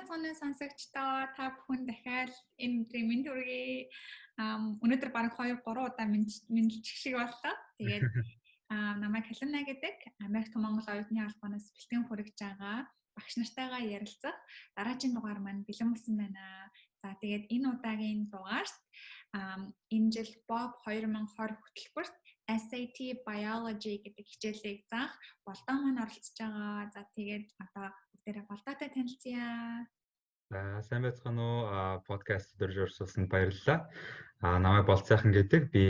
цааны сонсогчдоо та бүхэн дахиад энэ өдрийн мэнд хүргэе. Өнөөдөр бараг 2 3 удаа мэдлчих шиг боллоо. Тэгээд намайг Халина гэдэг Америк Том Монгол оюутны албанаас бэлтгэн хүргэж байгаа багш нартайгаа ярилцах дараагийн дугаар маань бэлэн болсон байна. За тэгээд энэ удаагийн дугаарт энэ жил Bob 2020 хөтөлбөрт SAT Biology гэдэг хичээлийг заах Болдоо маань оролцож байгаа. За тэгээд одоо бүгдээрээ Болдоотой танилцъя. Сайн байцгаана уу? Подкаст дөрж орсуулсанд баярлалаа. Намайг Болцайхан гэдэг. Би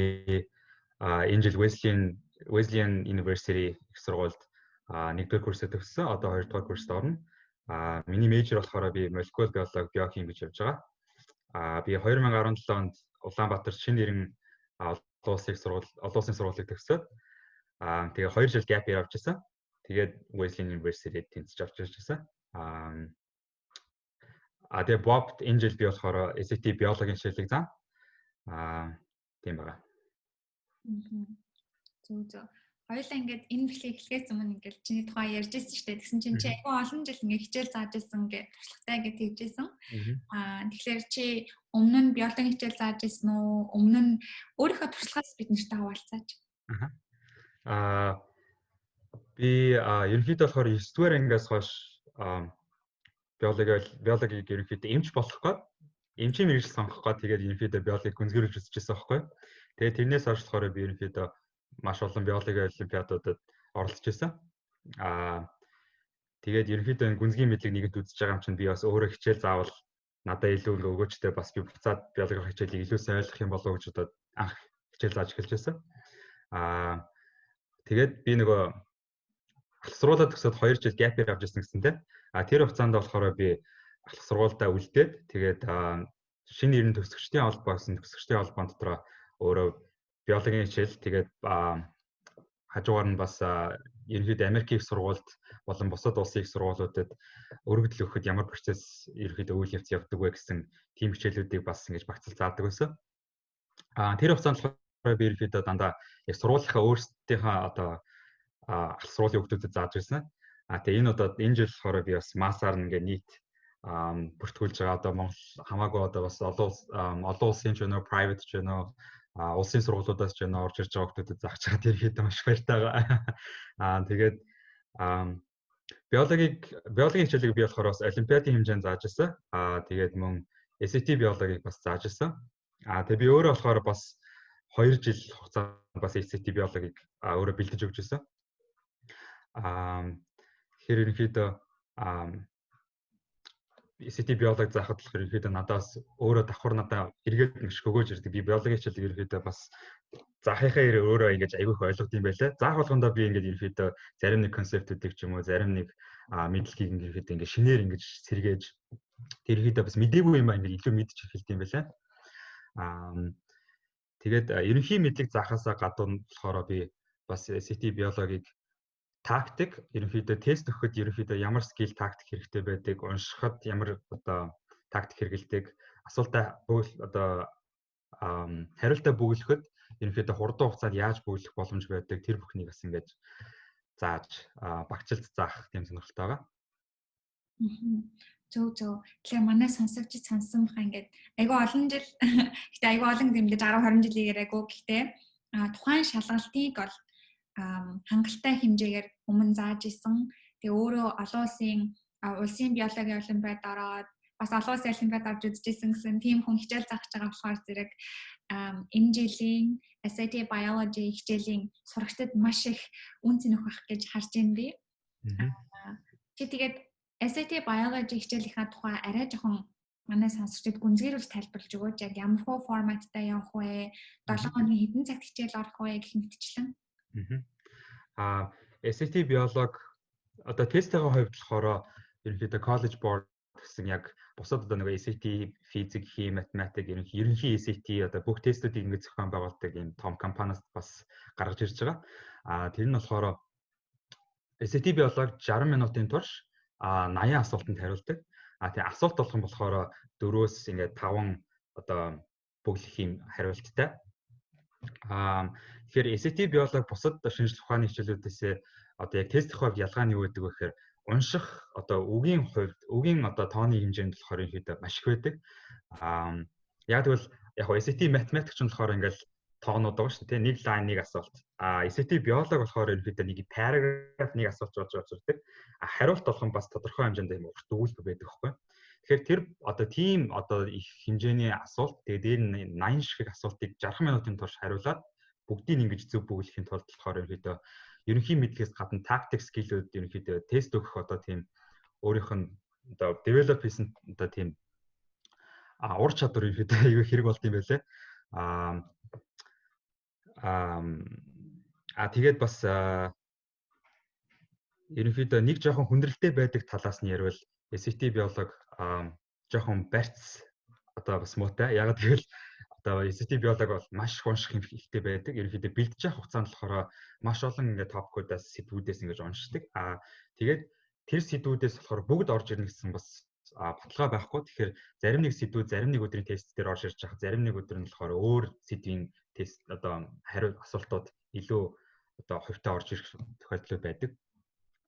энэ жил Wesleyan University их сургуульд 1-р курсээ төгссөн. Одоо 2-р курст орно. Миний мейжер болохоор би molecular biology, биохим гэж явж байгаа. Би 2017 онд Улаанбаатар шинэ нэрэн олон улсын сургуулийг төгсөөд тэгээ 2 жил gap year авч ирсэн. Тэгээд Wesleyan University-д тэнцэж авч ирсэн. Тэгээ Bob энэ жил би болохоор SAT биологийн хичээлийг заа. Тийм байгаа. Зөв. Хоёулаа ингээд энэ бэлгийг эхлэхээс өмнө ингээд чиний тухай ярьж ирсэн шүү дээ. Тэгсэн чинь чи айгүй олон жил ингээд хичээл зааж ирсэн гэж туршлагатай гэж хэлжсэн. Тэгэхээр чи өмнө нь биологийн хичээл зааж ирсэн үү? Өмнө нь өөрийнхөө туршлагаас бид нартай хуваалцаач. Би ерөнхийдөө болохоор 9-р ангиас хойш биологийг ерөнхийдөө эмч болох гээд эмчийн мэргэжил сонгох гээд тэгээд ерөнхийдөө биологийг гүнзгийрүүлж үзчихсэн байхгүй. Тэгээд тэрнээс хойш болохоор би ерөнхийдөө маш олон биологийн олимпиадуудад оролцож байсан. Тэгээд ерөнхийдөө энэ гүнзгий мэдлэг нэгэнт үзэж байгаа юм чинь би бас өөрөө хичээл заавал надад илүү өгөөжтэй бас би буцаад биологийн хичээлийг илүү сайн ойлгох юм болов уу гэж удаад анх хичээл зааж эхэлж байсан. Тэгээд би нөгөө ахлах сургуулаа төгсөөд 2 жил gap year авч ирсэн гэсэнтэй. Тэр хугацаанд болохоор би ахлах сургуультай үлдээд тэгээд шинэ нэрийн төгсөгчдийн холбоо гэсэн төгсөгчдийн холбоон дотроо өөрөө биологийн хичээл тэгээд хажуугаар нь бас ерөнхийдөө Америкийн их сургуульд болон бусад улсын их сургуулиудад өргөдөл өгөхөд ямар процесс ерөнхийдөө үйл явц явдаг вэ гэсэн тийм хичээлүүдийг бас ингэж багцлал заадаг байсан. Тэр хугацаанд болохоор би ерөнхийдөө дандаа яг сургуулийнхаа өөрсдийнхээ одоо ахлах сургуулийн хүүхдүүдэд зааж ирсэн. Тэгээ энэ жил болохоор би бас массаар ингээ нийт бүртгүүлж байгаа. Одоо Монгол хамаагүй одоо бас олон улсын ч өнөө private ч өнөө улсын сургуулиудаас ч өнөө орж ирж байгаа хүүхдүүдэд зааж байгаа. Тэр хэд маш баяртай байгаа. Тэгээд биологийн хичээлийг би болохоор бас олимпиадын хэмжээнд зааж ирсэн. Тэгээд мөн SAT биологийг бас зааж ирсэн. Тэгээ би өөрөө болохоор бас 2 жил хугацаанд бас SAT биологийг өөрөө бэлдэж өгч ирсэн. Тэгэхээр ерөнхийдөө SAT биологи заахад болохоор ерөнхийдөө надаас өөрөө давхар надаа эргээд маш өгөөж ирдэг. Би биологийн хичээлийг ерөнхийдөө бас заахынхаа ирээ өөрөө ингэж аягүй их ойлгох юм байлаа. Заах болгондоо би ингэж ерөнхийдөө зарим нэг концептүүдийг ч юм уу зарим нэг мэдлэгийг ерөнхийдөө ингэ шинээр ингэж сэргээж тэр ерөнхийдөө бас мдэггүй юм ингэ илүү мэдчих эхэлдэг юм байлаа. Тэгээд ерөнхий мэдлэг заахаасаа гадна болохоор би бас SAT биологийг тактик ерөнхийдөө тест өгөхөд ерөнхийдөө ямар скил тактик хэрэгтэй байдаг, уншихад ямар одоо тактик хэрэгэлдэг, асуултаа одоо хариултаа бөглөхөд ерөнхийдөө хурдан хугацаанд яаж бөглөх боломж байдаг тэр бүхнийг бас ингэж зааж багцлж заах тийм сонирхолтой байгаа. Зөв. Тэгэхээр манай сонсогчид сонсон баха ингээд айгүй олон жил гэхдээ айгүй олон гэмдэж 10 20 жилийн яриаггүй гэхдээ тухайн шалгалтыг бол хангалттай хэмжээгээр өмнө зааж исэн. Тэгээ өөрөө олон улсын биологийн олимпиад ороод бас олон улсын олимпиад орж үзчихсэн гэсэн тийм хүн хичээл заах гэж байгаа болохоор зэрэг энэ жилийн SAT Biology хичээлийн сурагчдад маш их үн цэнэх байх гэж харж байна би. Чи тэгээд SAT Biology хичээлийнхаа тухай арай жоохон манай сонсогчдод гүнзгийрүүл тайлбарлаж өгөөч. Яг ямар хөө форматтай явах вэ? 7 хоногийн хэдэн цагт хичээл орох вэ гэх мэтчлэн. SAT биологи одоо тестийн хувьд болохоор ерөнхийдөө college board гэсэн яг бусад одоо нэг SAT физик, хими, математик ерөнхий SAT одоо бүх тестүүдийг ингэ зохион байгуулдаг энэ том компаниас бас гаргаж ирж байгаа. Тэр нь болохоор SAT биологи 60 минутын турш 80 асуултанд хариулдаг. Тэгээ асуулт болох юм болохоор 4-өөс ингээд 5 одоо бүглэх юм хариулттай. Тэгэхээр SAT биологи бусад шинжлэх ухааны хичээлүүдээс одоо яг тестийн хувьд ялгаа нь юу гэдэг вэ гэхээр унших одоо үгийн хувьд үгийн одоо тооны хэмжээнд болохоор ерөөдөө маш их байдаг. Яг тэгвэл яг SAT математикч нь болохоор ингээл тоонууд байгаа шүү дээ. Нэг лайн нэг асуулт. SAT биолог болохоор ерөөдөө нэг параграф нэг асуулт болж ирдэг. Хариулт болох нь бас тодорхой хэмжээнд юм урт өгүүлбэр байдаг байхгүй. Тэгэхээр тэр одоо тийм одоо их хэмжээний асуулт тэгээд дээр нь 80 шиг асуултыг 60 минутын турш хариулаад бүгдийг ингэж зөв бүглэхийн тулд болохоор ерөөдөө ерөнхий мэдлэгээс гадна tactic skill-үүд ерөнхийдөө тест өгөх одоо тийм өөрийнх нь одоо develop хийсэн одоо тийм ур чадвар ерөөдөө аюу хэрэг болд юм байлаа. Тэгээд бас ерөнхийдөө нэг жоохон хүндрэлтэй байдаг талаас нь ярил SAT биолог жоохон барьц одоо бас муутай. Яг тэгвэл одоо SAT биолог бол маш их унших хэрэгтэй байдаг. Ерөнхийдөө бэлдэж явах хугацаанд болохоор маш олон ингээд топикуудаас сэдвүүдээс ингэж уншдаг. Тэгээд тэр сэдвүүдээс болохоор бүгд орж ирнэ гэсэн бас баталгаа байхгүй. Тэгэхээр зарим нэг сэдвүүд зарим нэг өдрийн тест дээр орж ирж байгаа. Зарим нэг өдөр нь болохоор өөр сэдвийн тест одоо хариу асуултууд илүү одоо хувьтай орж ирэх тохиолдол байдаг.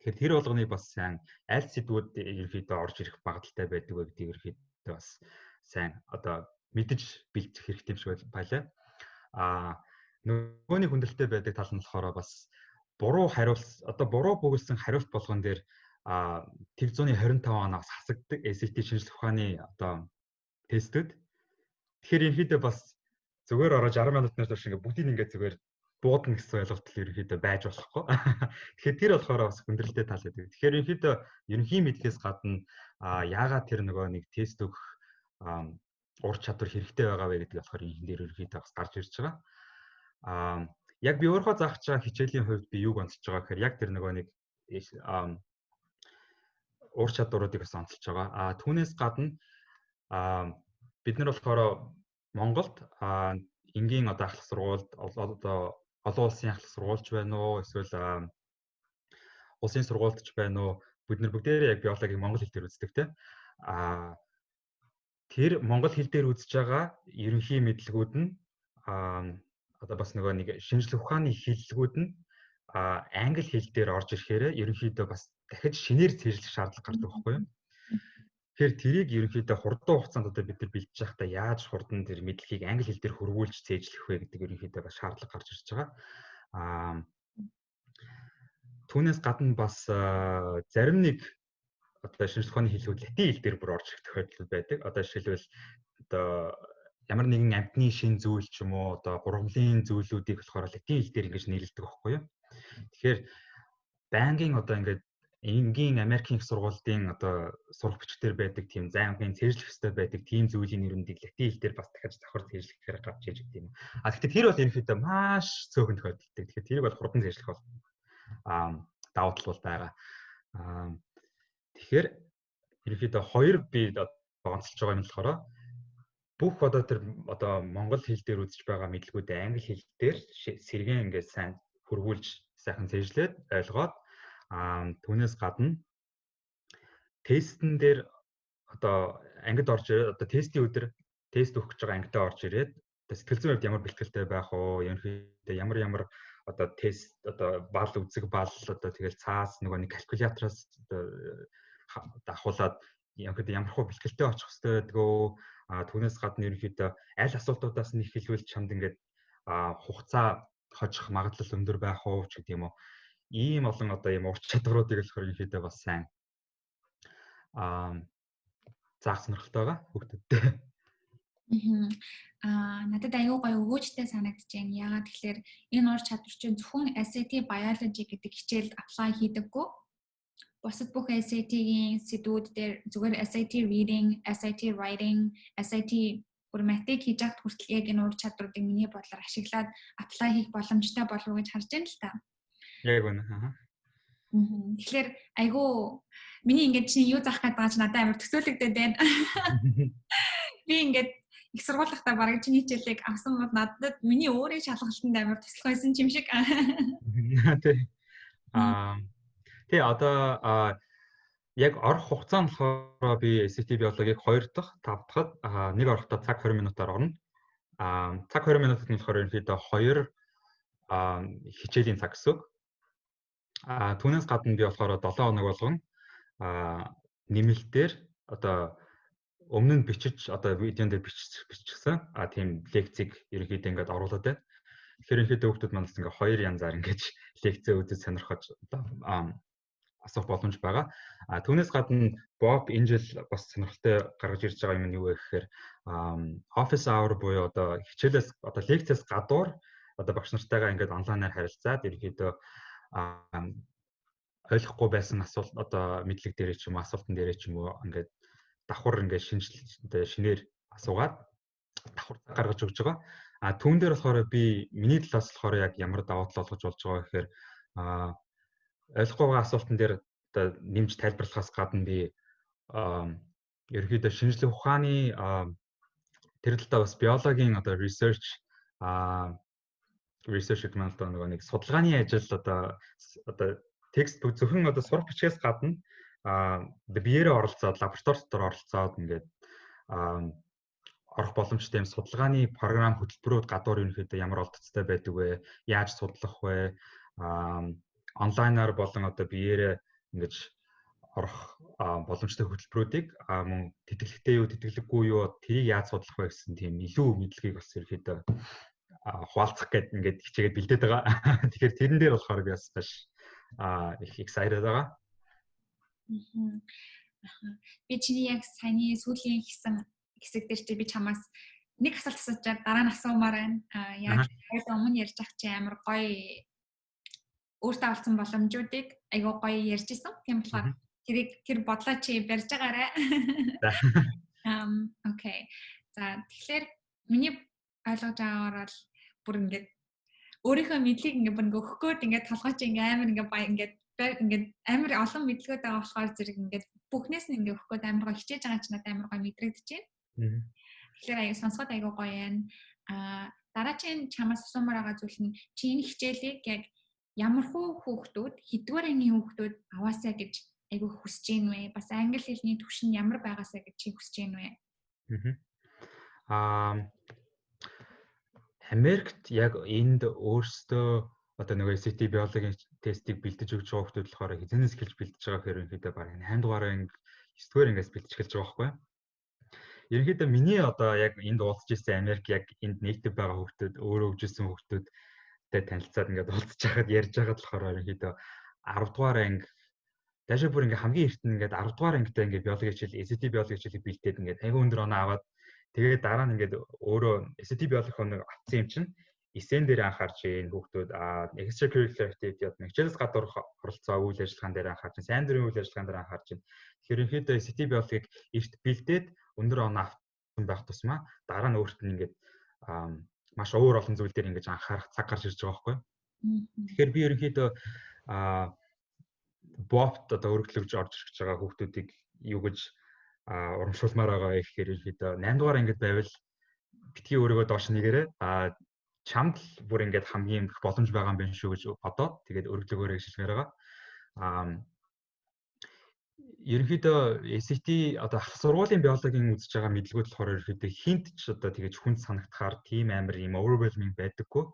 Тэгэхээр тэр болгоныг бас сайн аль сэдвүүд ерөнхийдөө орж ирэх багталтай байдаг вэ гэдгийг ерөнхийдөө бас сайн одоо мэдэж бэлдэх хэрэгтэй юм шиг байлаа. Нөгөөний хүндрэлтэй байдаг тал нь болохоор бас буруу бүгэлсэн хариулт болгон дээр тэг 125 оноос хасагддаг SAT шинжлэх ухааны одоо тестүүд. Тэгэхээр ерөнхийдөө бас зүгээр ороод 60 минутнаас турш ингээд бүгдийг ингээд зүгээр буудна гэсэн ойлголт ерөнхийдөө байж болохгүй. Тэгэхээр тэр болохоор бас хүндрэлтэй тал байдаг. Тэгэхээр ерөнхийдөө ерөнхий мэдлэгээс гадна яагаад тэр нөгөө нэг тест өгөх ур чадвар хэрэгтэй байгаа вэ гэдэг болохоор энэ дээр ерөнхийдөө бас гарч ирж байгаа. Яг би өөрөө заах чагаа хичээлийн хувьд би юуг онцолж байгаа гэхээр яг тэр нөгөө нэг ур чадваруудыг бас онцолж байгаа. Түүнээс гадна бид нар болохоор Монголд энгийн одоо ахлах сургуульд одоо олон улсын ахлах сургуульч байна уу эсвэл улсын сургуульч байна уу бид нар бүгдээрээ яг биологийг монгол хэл дээр үздэг те. Тэр монгол хэл дээр үзэж байгаа ерөнхий мэдлэгүүд нь одоо бас нөгөө нэг шинжлэх ухааны хэллэгүүд нь англи хэл дээр орж ирэхээр ерөнхийдөө бас дахиж шинээр цэжлэх шаардлага гардаг байхгүй юу? Тэгэхээр тэрийг ерөнхийдөө хурдан хугацаанд одоо бид нар бэлдэж байхдаа яаж хурдан тэр мэдлэгийг англи хэл дээр хөрвүүлж цээжлэх вэ гэдэг ерөнхийдөө бас шаардлага гарч ирж байгаа. Түүнээс гадна бас зарим нэг одоо шинжлэх ухааны хэллэгүүд латин хэл дээр бүр орж ирэх тохиолдол байдаг. Одоо жишээлбэл одоо ямар нэгэн амьтны шин зүйл ч юм уу одоо гурван зүйлүүдийг болохоор латин хэл дээр ингэж нэрлэдэг байхгүй юу? Тэгэхээр банкын одоо ингээд энгийн Америкийн их сургуулийн одоо сурах бичгээр байдаг тийм зайнгийн цэжлэх ёстой байдаг тийм зүйлийн нэрүүдийг латин хэл дээр бас дахиж давхар цэжлэхээр гарч иж гэдэг юм. Гэхдээ тэр бол ерөнхийдөө маш цөөхөн тохиолдолтой. Тэгэхээр тэрийг бол хурдан цэжлэх бол давуу тал бол байгаа. Тэгэхээр ерөнхийдөө хоёр би онцолж байгаа юм болохоор бүх одоо тэр одоо монгол хэл дээр үзэж байгаа мэдлгүүдээ англи хэл дээр сэргэн ингээд сайн хөрвүүлж сайхан цэжлээд ойлгоод түүнээс гадна тестэн дээр одоо ангид орж одоо тестийн өдөр тест өгөх гэж байгаа ангидаа орж ирээд сэтгэл зүйн хувьд ямар бэлтгэлтэй байх вэ? Ерөнхийдөө ямар одоо тест одоо бал үзэг бал одоо тэгэл цаас нөгөө нэг калькулятороос одоо давхуулаад ерөнхийдөө ямар хөө бэлтгэлтэй очих хэрэгтэй байдгүй. Түүнээс гадна ерөнхийдөө аль асуултуудаас нь эхэлвэл чамд ингээд хугацаа хожих магадлал өндөр байх уу ч гэдэг юм уу. Ийм олон одоо ийм ур чадваруудыг болохоор ерөнхийдөө бас сайн заах сонирхолтой байгаа хүүхдүүдтэй. Надад аюу гай өгөөжтэй санагдаж байна. Яагаад тэгэхээр энэ ур чадвар чинь зөвхөн SAT biology гэдэг хичээлд apply хийдэггүй. Бусад бүх SAT-ийн сэдвүүд дээр зүгээр SAT reading, SAT writing, SAT математик хийж агт хүртэл яг энэ ур чадваруудыг миний бодлоор ашиглаад apply хийх боломжтой болов уу гэж харж байна л та. Яг үнэ. Тэгэхээр айгу миний ингээд чи юу заах гэдэг байгаа чи надад амар төсөөлөгдөд байна. Би ингээд их сургуулийнхтаа бараг чиний хичээлийг авсан бол надад миний өөрийн шалгалтанд амар туслах байсан юм шиг. Тий одоо яг орох хугацаа нь болохоор би SAT биологийг 2 дахь 5 дахад нэг орохдоо цаг 20 минутаар орно. Цаг 20 минутад нь болохоор ерөнхийдөө 2 хичээлийн цаг гэсэн. Түүнээс гадна би болохоор 7 хоног болгон нэмэлтээр одоо өмнө нь бичиж одоо видеон дээр бичихсэн тийм лекцийг ерөнхийдөө ингээд оруулаад байна. Тэгэхээр ерөнхийдөө хүүхдүүд манаас ингээд хоёр янзаар ингээд лекцээ үзэж сонирхож одоо асуух боломж байгаа. Түүнээс гадна Bob энэ жил бас сонирхолтой гаргаж ирж байгаа юм нь юу вэ гэхээр office hour буюу одоо хичээлээс одоо лекцээс гадуур одоо багш нартайгаа ингээд онлайнаар харилцаад ерөнхийдөө ойлгохгүй байсан асуулт одоо мэдлэг дээрээ ч юм уу асуултан дээрээ ч юм уу ингээд давхар ингээд шинээр асуугаад давхар гаргаж өгч байгаа. Түүн дээр болохоор би миний талаас болохоор яг ямар давуу тал олгож болж байгаа гэхээр ойлгохгүй байгаа асуултан дээр одоо нэмж тайлбарлахаас гадна би ерөнхийдөө шинжлэх ухааны тэр талдаа бас биологийн одоо research гэдэг маань одоо нэг судалгааны ажил одоо текст зөвхөн одоо сурах бичгээс гадна биеэрээ оролцоод лаборатори дотор оролцоод ингээд орох боломжтой юм судалгааны програм хөтөлбөрүүд гадуур ерөнхийдөө ямар олдцтой байдаг вэ? Яаж судлах вэ? Онлайнаар болон одоо биеэрээ ингэж орох боломжтой хөтөлбөрүүдийг мөн тэтгэлэгтэй юу, тэтгэлэггүй юу, тэрийг яаж судлах вэ гэсэн тийм илүү мэдлэгийг бас ерөнхийдөө хуваалцах гэдэг ингээд хичээгээд бэлдээд байгаа. Тэгэхээр тэрэн дээр болохоор би бас маш их excited байгаа. Би чиний яг саяны сүүлийн хийсэн хэсэг дээр чи би чамаас нэг асуулт асуучаад дараа нь асуумаар байна. Яг өмнө ярьж ах чи амар гоё өөртөө олсон боломжуудыг айгүй гоё ярьж исэн. Тийм болохоор тэр бодлоо чи барьж байгаарай. Окей. За тэгэхээр миний ойлгож байгаагаар бол бүр ингээд өөрийнхөө мэдлийг ингээд бүр өгөх гээд ингээд толгой чи ингээд амар ингээд амар олон мэдлэгүүд байгаа болохоор зэрэг ингээд бүхнээс нь ингээд өгөх гээд амар гоё хичээж байгаа ч надад амар гоё мэдрэгдэж байна. Тэгэхээр аяа сонсоход айгүй гоё байна. Дараагийн чамаас асуумаар байгаа зүйл нь чи энэ хичээлийг яг ямар хүүхдүүд хэдгээр ангийн хүүхдүүд аваасаа гэж айгүй хүсэж байна вэ? Бас англи хэлний түвшин ямар байгаасаа гэж чи хүсэж байна вэ? Америкт яг энд өөрсдөө одоо нөгөө SAT биологийн тестийг бэлдэж өгч байгаа хүмүүс болохоор хизэнээс эхэлж бэлдэж байгаа хэрэг ерөнхийдөө баг 8 дугаар анги 9 дугаар ангиас бэлдэж эхэлж байгаа байхгүй. Ерөнхийдөө миний одоо яг энд уулзж ирсэн Америк яг энд native байгаа хүмүүс өөрөө өгжсэн хүмүүстэй танилцаад ингээд уулзж байхад ярьж байгаад болохоор ерөнхийдөө 10 дугаар анги дэшээ бүр ингээд хамгийн эрт нь ингээд 10 дугаар ангитай ингээд биологи хичээл SAT биологи хичээлийг бэлдээд ингээд аягүй өндөр оноо аваад тэгээд дараа нь ингээд өөрөө SAT биологи хоног авсан юм чинь эсэн дээр анхаарч ийн хүүхдүүд extracurricular activity одоо хичээлээс гадуур оролцоо үйл ажиллагаан дээр анхаарч ийн сайн дурын үйл ажиллагаан дээр анхаарч ийн. Тэгэхээр ерөнхийдөө SAT биологийг эрт бэлдээд өндөр оноо авсан байх тусмаа дараа нь өөрт нь ингээд маш өөр олон зүйл дээр ингэж анхаарах цаг гарч ирж байгаа байхгүй. Тэгэхээр би ерөнхийдөө бопт одоо өргөдлөгж орж ирж байгаа хүүхдүүдийг юу гэж урамшуулмаар байгаа гэхээр ерөнхийдөө 8 дугаар ангид байвал битгий өөрийгөө доош нэгээрээ чамд л бүр ингээд хамгийн их боломж байгаа юм байна шүү гэж бодоод тэгээд өргөдлөгөөрөө шилжмээр байгаа. Ерөнхийдөө SAT одоо ах сургуулийн биологийн үзэж байгаа мэдлгүүд болохоор ерөнхийдөө хинт ч одоо тэгэж хүнд санагдахаар тийм амар юм overwhelming байдаггүй.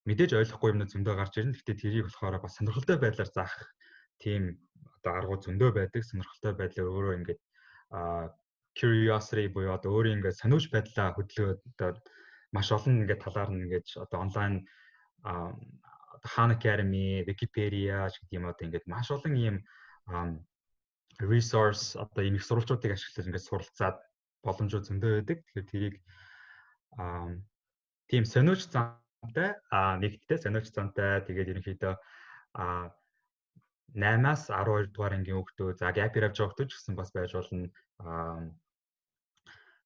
Мэдээж ойлгохгүй юмнууд зөндөө гарч ирнэ. Гэхдээ тэрийг болохоор бас сонирхолтой байдлаар заах тийм одоо аргууд зөндөө байдаг. Сонирхолтой байдлаар өөрөө ингээд curiosity буюу одоо өөрөө ингээд сониуч байдлаа хөдөлгөөд одоо маш олон ингээд талаар нь ингээд одоо онлайн Khan Academy, Wikipedia ч гэдэг юм одоо ингээд маш олон ийм resource одоо ийм их сурвалжуудыг ашиглаж ингээд суралцаад боломжууд зөндөө байдаг. Тэгэхээр тэрийг тийм сониуч зантай нэгдтэй сониуч зантай тэгээд ерөнхийдөө 8-аас 12 дугаар ангийн хүүхдүүд за gap-ээр авч байгаа хүүхдүүд ч гэсэн бас байж болно.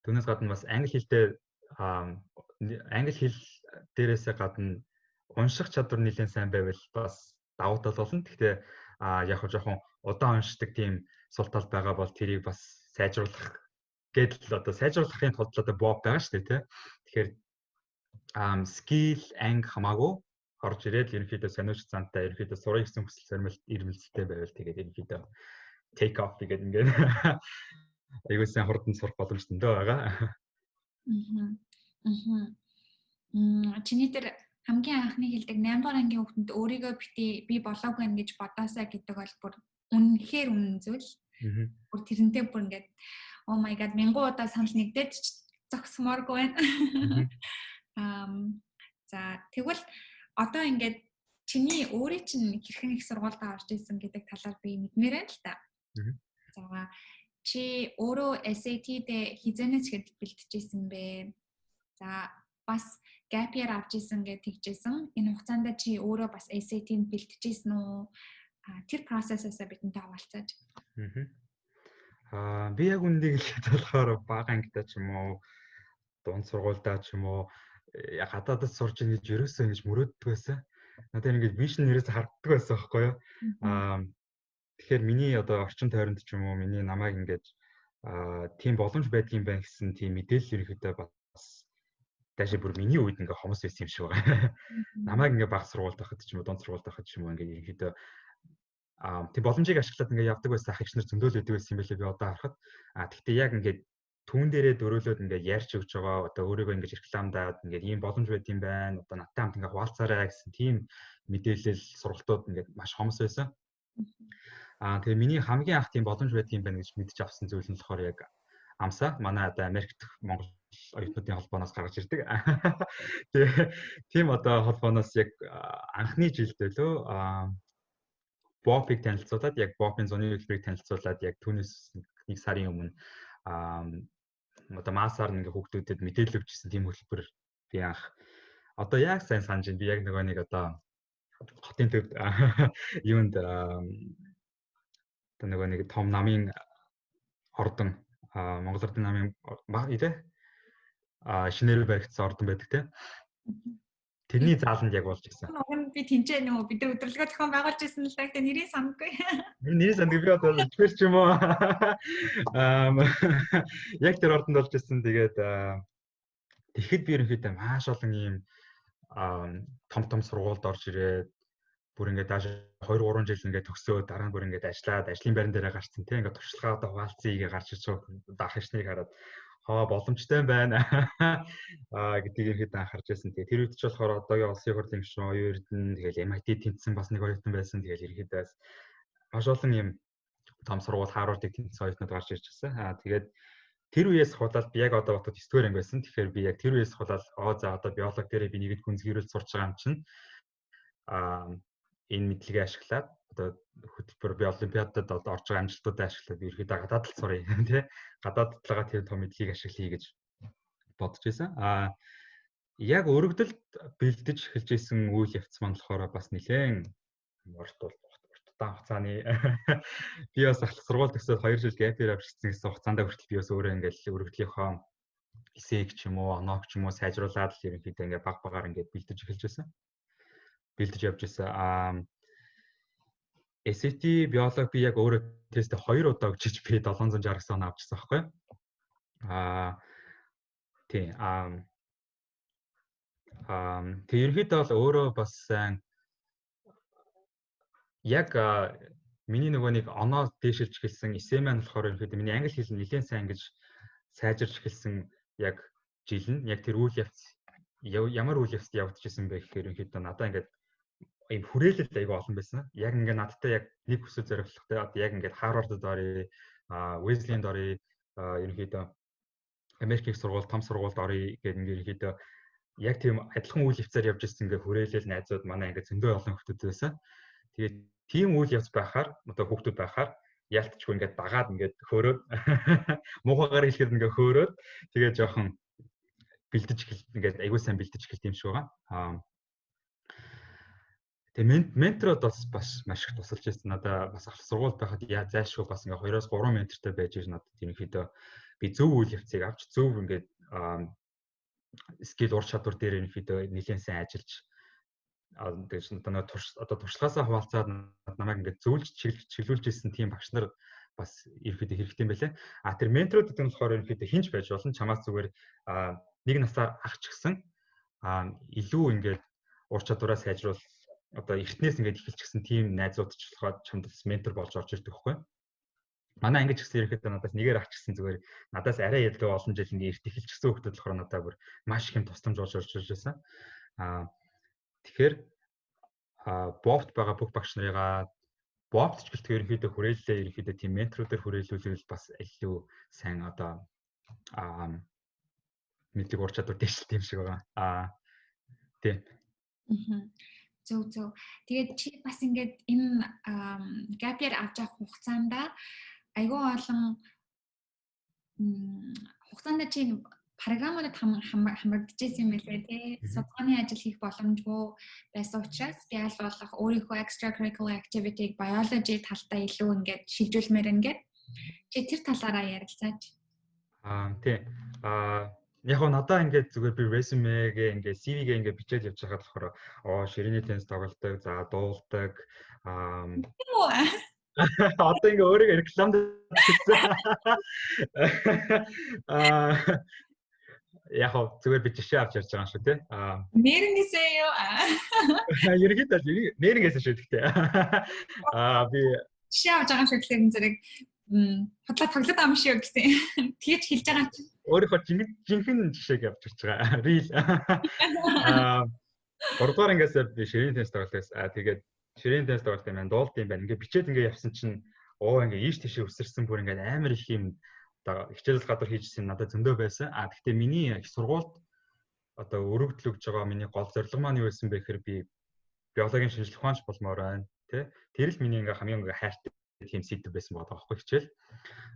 Түүнээс гадна бас англи хэл дээрээсээ гадна унших чадвар нэлээд сайн байвал бас давуу тал болно. Гэхдээ яг хөө жоохон удаан уншдаг тийм сул тал байгаа бол тэрийг бас сайжруулах гэдэл одоо сайжруулахын тулд одоо боб байгаа шүү дээ тий. Тэгэхээр skill анги хамаагүй орж ирээд ерөнхийдөө сониуч зантай ерөнхийдөө сурах гэсэн хүсэл зоримт ирмэлцэлтэй байвал тэгээд ерөнхийдөө take off гэдэг ингээд айгуу сайн хурдан сурах боломж зөндөө байгаа. Чиний тэр хамгийн анхны хэлдэг 8 дугаар ангийн хүүхдэд өөрийгөө би болоогүй гэж бодоосаа гэдэг бол бүр үнэхээр үнэн зүйл. Аа. Бүр тэрнтэй бүр ингээд oh my god 1000 удаа санал нэгдээд зогсмооргүй байна. За тэгвэл одоо ингээд чиний өөрийн чинь хэрхэн их сургуульд орж исэн гэдэг талаар би мэдмээр байна л та. За чи өөрөө SAT дээр хизэнээс хэд бэлтжижсэн бэ? За бас gap year авч исэн гэж тэгжсэн. Энэ хугацаанд чи өөрөө бас SAT-нд бэлтжижсэн үү? Тэр процессээс бидэнтэй хаваалцааж. Би яг үндийг хэлэхэд болохоор бага ангидаа ч юм уу дунд сургуульдаа ч юм уу гадаадд сурж ийн гэж ерөөсөө ингэж мөрөөддөг байсан. Надад ингэж вишн нэрээс харагддаг байсан байхгүй юу? Тэгэхээр миний одоо орчин тойронд ч юм уу миний намайг ингэж тийм боломж байдгийн байна гэсэн тийм мэдээлэл ерөөхдөө бас дэшээ бүр миний үед ингээ хомос байсан юм шиг байгаа. Намайг ингээ баг сургуульд байхад ч юм уу дунд сургуульд байхад ч юм уу ингээ ерөөхдөө тийм боломжийг ашиглаад ингээ явдаг байсан ах эгчнэр зөндөл өгдөг байсан юм билээ би одоо харахад. Тэгтээ яг ингээ түүн дээрээ дөрөөлөд ингээ ярьж өгч байгаа одоо өөрийгөө ингээ рекламдаад ингээ ийм боломж байд юм байна. Одоо надтай хамт ингээ хуваалцаарай гэсэн тийм мэдээлэл сургалтууд ингээ маш хомос байсан. Тэгээ миний хамгийн анх тийм боломж байдаг юм байна гэж мэдчих авсан зүйл нь болохоор яг амсаа манай одоо Америк дэх Монгол оюутнуудын холбооноос гаргаж ирдэг. Тэгээ тийм одоо холбооноос яг анхны жилд лөө Бопыг танилцуулаад яг Бопын зуны хөтөлбөрийг танилцуулаад яг түүнээс нэг сарын өмнө одоо маасаар ингээ хүүхдүүдэд мэдээлэл өгчсэн тийм хөтөлбөр би анх одоо яг сайн санаж байна. Би яг нөгөө нэг одоо хотын төвд юунд одоо нөгөө нэг том намын ордон Монгол Ордын намын шинээр баригдсан ордон байдаг те. Тэрний зааланд яг болж ирсэн. Уг нь би тэнцээ нөгөө бид нар өдөрлөгөө зохион байгуулж ирсэн л та нэрийг санахгүй. Нэрийг сандаг би одоо тэгэхээр ч юм уу. Яг тэр ордонд болж ирсэн. Тэгээд тэгэхэд би ерөнхийдөө маш олон ийм том сургуульд орж ирээд бүр ингээд daаш 2 3 жил ингээд төгсөө дараа нь бүр ингээд ажиллаад ажлын байран дээрээ гарцсан тийм ингээд туршлагаа одоо хуваалцъя гэж гарч ирж байгаа ах ичнийг хараад боломжтой байна гэдгийг ерөөдөө анхаарч байсан. Тэгээ тэр үед ч болохоор одоогийн улсын хурлын гишүүн оюун эрдэнэ тэгэл MIT тэнцсэн бас нэг оюутан байсан. Тэгэл ерөөдөө маш олон юм том сургууль Харвардыг тэнцсэн оюутнууд гарч ирж байсан. Тэгээд тэр үеэс худалдаад би яг одоо бодоход 9 дугаар анги байсан. Тэгэхээр би яг тэр үеэс худалдаад за одоо биологи дээрээ би нэгэд гүнзгийрүүл сурч байгаа юм чинь энэ мэдлэгээ ашиглаад одоо хөтөлбөр би олимпиадад орж байгаа амжилтуудаа ашиглаад ерөөдөө гадаад талд сурах юм тий. Гадаад талгаа тэр том мэдлэгийг ашиглая гэж бодож байсан. Яг өргөдөлд бэлдэж эхэлж исэн үйл явц маань болохоор бас нэлээд уртудаан хугацааны би бас ахлах сургууль төгсөөд 2 жил gap year авчихсан гэсэн хугацаанд хүртэл би бас өөрөө ингээл өргөдлийнхөө эсэг ч юм уу, оног ч юм уу сайжруулад л ерөнхийдөө ингээ баг багаар ингээ бэлдэж эхэлж байсан. Бэлдэж явж байсан. SAT биологи би яг өөрөө тестээ 2 удаа өгчиж би 769 оноо авчихсан байхгүй. Тийм. Тэг ерөнхийдөө бол өөрөө бас сайн яг миний нөгөө нэг оноо дээшилж эхэлсэн эсэ маань болохоор ерөнхийдөө миний англи хэл нь нэлээд сайн гэж сайжирч эхэлсэн яг жил нь яг тэр үйл явц ямар үйл явцд явагдчихсан бэ гэхээр ерөнхийдөө надаа ингээд ийм хүрээлэл аяга олон байсан. Яг ингээд надтай яг нэг хүсэл зоригтой одоо яг ингээд Харвардд орё, Уэзлинд орё, ерөнхийдөө Америкийн сургууль, том сургуульд орё гэдэг ингээд ерөнхийдөө яг тийм адилхан үйл явцаар явж ирсэн ингээ хүрээлэл найзууд манай ингээ зөндөө олон хүмүүс байсан. Тэгээд тийм үйл явц байхаар одоо хүмүүс байхаар яалтчгүй ингээ дагаад ингээ хөөрөөд муухайгаар хэлэхэд ингээ хөөрөөд тэгээд жоохон бэлдэж ингээ аягүй сайн бэлдэж эхэлт юм шиг байгаа. Тэгээд ментород бас маш их тусалж ирсэн. Надаа бас ахлах сургуульд байхад зайлшгүй бас ингээ 2-3 ментортой байж ирсэн. Надад ерөнхийдөө би зөв үйл явцыг авч зөв ингээ скил ур чадвар дээр ерөнхийдөө нэлээд сайн ажиллаж тэгээд одоо туршлагаасаа хуваалцаад намайг ингээд зөвлөж чиглүүлж ирсэн тийм багш нар бас ерөнхийдөө хэрэгтэй юм байлаа. Тэр менторууд гэдэг нь болохоор ерөнхийдөө хинж байж болно. Чамаас зүгээр нэг насаар ах ч гэсэн илүү ингээд ур чадвараа сайжруул одоо эртнээс ингээд эхэлчихсэн тийм найзууд ч болохоор чамд ментор болж орж ирдэг байхгүй. Манай ангиж гэсэн ерөөхдөө надаас нэгээр авчихсан зүгээр надаас арай илүү олон жил ингээд эрт эхэлчихсэн хүмүүс болохоор надад бүр маш их юм тусламж болж орж ирж байсан. Тэгэхээр бовт байгаа бүх багш нарыгаа Бобч гэлтгээр ерөнхийдөө хүрээлэлээ ерөнхийдөө тийм менторуудаар хүрээлүүлвэл бас илүү сайн одоо мэдлэг ур чадвар дэвшилт юм шиг байгаа. Тийм. Зөв. Тэгээд чи бас ингээд энэ gap year авч явах хугацаанд айгүй олон хугацаанд чи програмуудад хамрагдчихсэн юм байлээ тий. Судалгааны ажил хийх боломжгүй байсан учраас би аль болох өөрийнхөө extracurricular activity-г biology талдаа илүү ингээд шилжүүлмээр ингээд чи тэр талаараа ярилцаач. Тий. Яг нь надаа ингээд зүгээр би resume-гээ ингээд CV-гээ ингээд бичээд явж байгаад болохоор ширээний теннис тоглолдог, за дуулдаг одоо ингээ өөрийгөө рекламд хийсэн. Яг зүгээр би жишээ авч ярьж байгаа юм шүү тий. Нэрнгээсээ юу? Ерөнхийдөө нэрнгээсээ шүү дээ. Би жишээ авч байгаа шүү тэгэхээр зэрэг хотлоо тоглоод ам шүү гэсэн. Тэгэж хэлж байгаа чинь. Өөрийнхөө жинхэнэ жишээг авч ирж байгаа. Real. 3 дугаар ангиасаа би ширээний теннис тоглолтоос тэгээд ширээний теннис тоглолт юм байна. Дуулт юм байна. Ингээ бичээд ингээ явсан чинь ингээ ийш тийшээ өсөрсөн бүр ингээ амар их юм одоо хичээл гадар хийжсэн надад зөндөө байсан. Гэхдээ миний их сургуульд одоо өргөдөл өгж байгаа миний гол зорилго маань юу байсан бэ гэхээр би биологийн шинжилгээ ухаанч болмоор байна. Тэр л миний ингээ хамгийн хайртай тийм сэдв байсан байгаа байхгүй хичээл.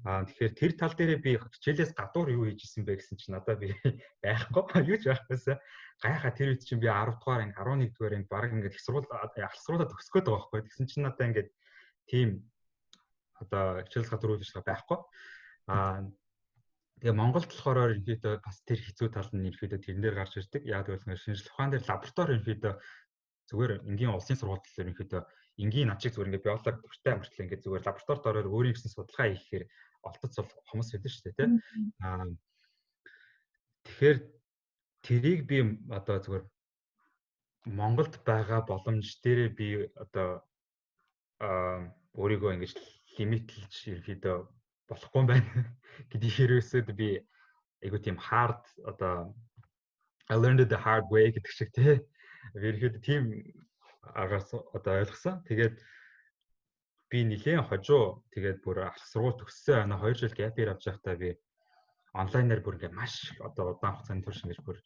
Тэгэхээр тэр тал дээрээ би хичээлээс гадуур юу хийжсэн бэ гэсэн чинь надад би байхгүй юу ч байхгүйсэн. Гайхаа тэр үед чинь би 10 дугаар анги 11 дугаар анги баг ингээд их сургуулаа төгсөх гээд байгаа байхгүй. Тэгсэн чинь надад ингээд тийм одоо хичээлээс гадуур үйл ажиллагаа байхгүй. Тэгээ Монголд болохоор ерөнхийдөө бас тэр хэцүү тал нь ерөнхийдөө тэрэн дээр гарч ирдэг. Яг гэвэл шинжилгээ ухаан дээр лаборатори ерөнхийдөө зүгээр энгийн улсын сургууль ерөнхийдөө энгийн начиг зүгээр ингээд биологи төвчтэй амжилтлаа ингээд зүгээр лабораторид ороод өөрийн гэсэн судалгаа хийхээр олдоц хүмүүс байдаг шүү дээ тийм. Тэгэхээр тэрийг би одоо зүгээр Монголд байгаа боломж дээрээ би одоо өөрийгөө ингэж лимитлж ерөөдөө болохгүй юм байна гэдгийг хэрвээсэд би айгу тийм hard одоо I learned the hard way гэдэг шиг тий. Ерөөдөө тийм агаас одоо ойлгосон. Тэгээд би нэлээд хожуу тэгээд бүр алх сургууль төгссөн. 2 жил gap year авч байхдаа би онлайнаар бүр ингээ маш одоо удаан хугацааны турш ингэж бүр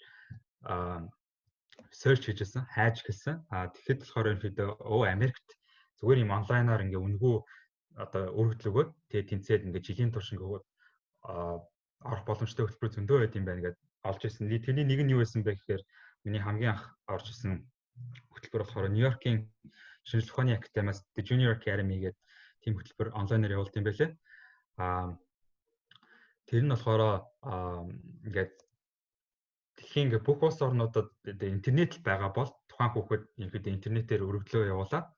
search хийжсэн, хайж гэлсэн. Тэгэхэд болохоор ерөөдөө Америкт зүгээр юм онлайнаар ингээ үнэгүй одоо өргөдөл өгөөд тэгээ тэнцээд ингээ жилийн турш ингээ орох боломжтой хөтөлбөр зөндөө байд юм байна гэдээ олж ирсэн. Тэрний нэг нь юу байсан бэ гэхээр миний хамгийн анх орж ирсэн хөтөлбөр болохоор Нью-Йоркийн шинжилгээ ухааны академиас The Junior Academy гэдэг тийм хөтөлбөр онлайнаар явуулт юм байлээ. Тэр нь болохоор ингээд дэлхийн ингээ бүх улс орнуудад интернет байгаа бол тухайн хүүхэд ерөнхийдөө интернетээр өргөдлөө явуулаад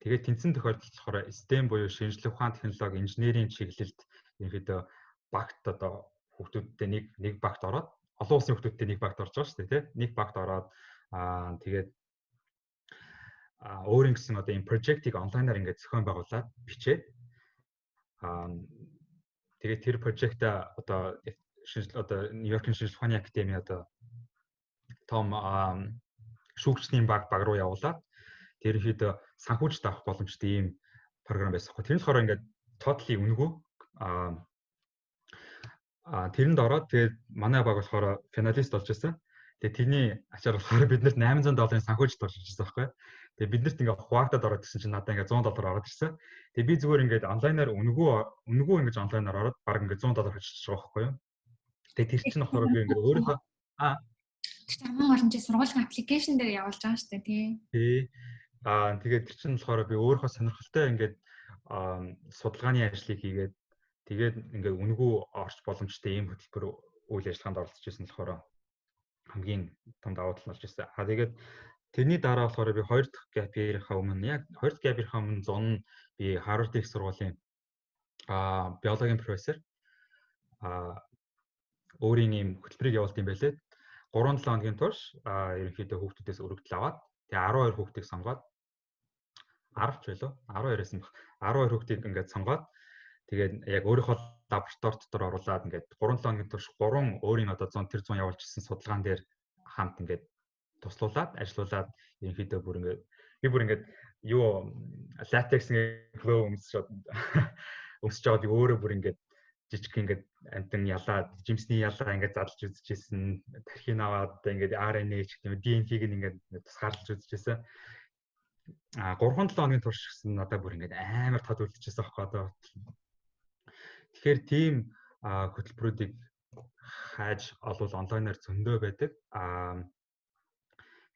тэгээд тэнцэн тохиолдолд болохоор STEM буюу шинжилгээ ухаан технологи, инженерийн чиглэлд ерөнхийдөө багт одоо хүүхдүүдтэй нэг багт ороод олон улсын хүүхдүүдтэй нэг багт орж байгаа шүү дээ, тийм. Нэг багт ороод тэгээд өөрийн гэсэн одоо энэ project-ийг онлайнаар ингээд зохион байгуулад бичээд тэгээд тэр project-а одоо Нью-Йоркийн шинжилгээ ухааны академи одоо том шүүгчдийн баг руу явуулаад тэр ихэд санхүүжилт авах боломжтой ийм програм байсан хөө. Тэр нь болохоор ингээд totally үнэгүй тэрэнд ороод тэгээд манай баг болохоор финалист болж байсан. Тэгээд тэрний ачаар болохоор биднэрт $800 санхүүжилт болж ирсэн байхгүй. Тэгээд биднэрт ингээд хуваагдаад ороод гэсэн чинь надад ингээд $100 ороод ирсэн. Тэгээд би зүгээр ингээд онлайнаар үнэгүй ингээд онлайнаар ороод баг ингээд $100 хочиж байгаа байхгүй юу. Тэгээд тэр чинь болохоор би ингээд өөрийнхөө тэр хамгийн гол нь чи сургуулийн аппликейшн дээр явуулж байгаа шүү дээ тий. Тэгээд тэр чинь болохоор би өөрийнхөө сонирхолтой ингээд судалгааны ажлыг хийгээд тэгээд ингээд үнэгүй орч боломжтой ийм хөтөлбөр үйл ажиллагаанд оролцож байсан болохоор хамгийн том давуу тал болж байсан. Тэгээд тэрний дараа болохоор би 2 дахь gap year-ийнхаа өмнө яг 2 дахь gap year-ийнхаа өмнө зун би Harvard их сургуулийн биологийн профессор өөрийн ийм хөтөлбөрийг явуулт юм байлээ. 3-7 хоногийн турш ерөнхийдөө хүүхдүүдээс өргөдөл аваад тэгээ 12 хүүхдийг сонгоод 10 ч байлоо 12-аас нь 12 хүүхдийг ингээд сонгоод тэгээд яг өөрийнхөө лаборатори дотор оруулаад ингээд 3-7 хоногийн турш 3 өөрийн одоо 100 явуулж ирсэн судалгаан дээр хамт ингээд туслуулаад ажилуулад ерөнхийдөө бүр ингээд би бүр ингээд юу латекс нэг глөө өмсөж байгаа би өөрөө бүр ингээд жижиг ингээд амтан ялаад жимсний ялаа ингээд задлж үзчихсэн тархин аваад ингээд RNA ч гэх юм DNP-г ингээд тусгаарлаж үзчихсэн. 3-7 хоногийн турш гэсэн надад бүр ингээд амар тод үлдчихсэн байхгүй одоо. Тэгэхээр тийм хөтөлбөрүүдийг хайж олвол онлайнаар зөндөө байдаг.